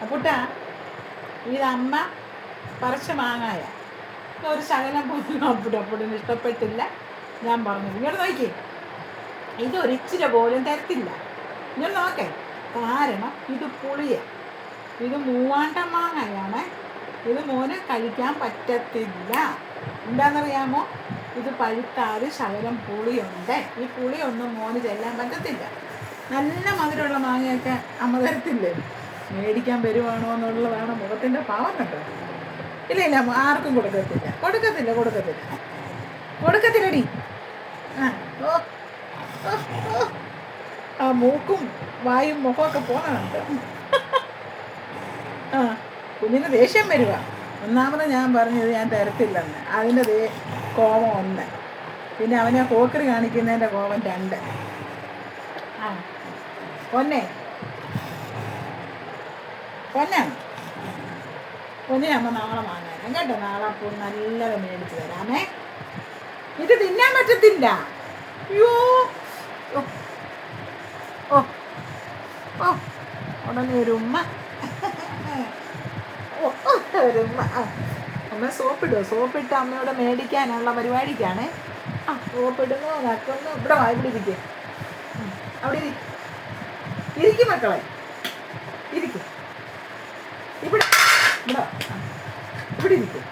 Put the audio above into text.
അപ്പൂട്ടാ ഇതമ്മ പറിച്ച മാങ്ങായ ഒരു ശകലം പോലും അപ്പൂട്ടന് ഇഷ്ടപ്പെട്ടില്ല. ഞാൻ പറഞ്ഞത് ഇങ്ങോട്ട് നോക്കി, ഇതൊരിച്ചിരി പോലും തരത്തില്ല. ഇങ്ങോട്ട് നോക്കേ, കാരണം ഇത് പുളിയ, ഇത് മൂവാണ്ടൻ മാങ്ങയാണ്. ഇത് മോന് കഴിക്കാൻ പറ്റത്തില്ല. എന്താണെന്നറിയാമോ? ഇത് പഴുത്താൽ ശകലം പുളിയുണ്ട്. ഈ പുളിയൊന്നും മോന് ചെല്ലാൻ പറ്റത്തില്ല. നല്ല മധുരമുള്ള മാങ്ങയൊക്കെ അമ്മ തരത്തില്ലേ? മേടിക്കാൻ വരുവാണോ എന്നുള്ളതാണ് മുഖത്തിൻ്റെ പാവം കണ്ടോ. ഇല്ല ആർക്കും കൊടുക്കത്തില്ലടി. ആ മൂക്കും വായും മുഖമൊക്കെ പോകുന്നുണ്ട്. കുഞ്ഞിന് ദേഷ്യം വരുക. ഒന്നാമത് ഞാൻ പറഞ്ഞത് ഞാൻ തരത്തില്ലെന്ന്, അതിൻ്റെ കോപം 1. പിന്നെ അവനെ പോക്കറി കാണിക്കുന്നതിൻ്റെ കോപം 2. പൊന്നെ അമ്മ നാളെ വാങ്ങാൻ കേട്ടോ. നാളെ അപ്പോൾ നല്ലത് മേടിച്ച് തരാമേ. ഇത് തിന്നാൻ പറ്റത്തില്ല. അയ്യോ ഉടനെ ഒരു ഉമ്മ. അമ്മ സോപ്പിട്ട് അമ്മയോട് മേടിക്കാനുള്ള പരിപാടിക്കാണ്. സോപ്പിടുന്നു, നക്കുന്നു. ഇവിടെ ഇരിക്കും, അവിടെ ഇരിക്കും മക്കളെ, ഇരിക്കും. ഇവിടെ ഇരിക്കും.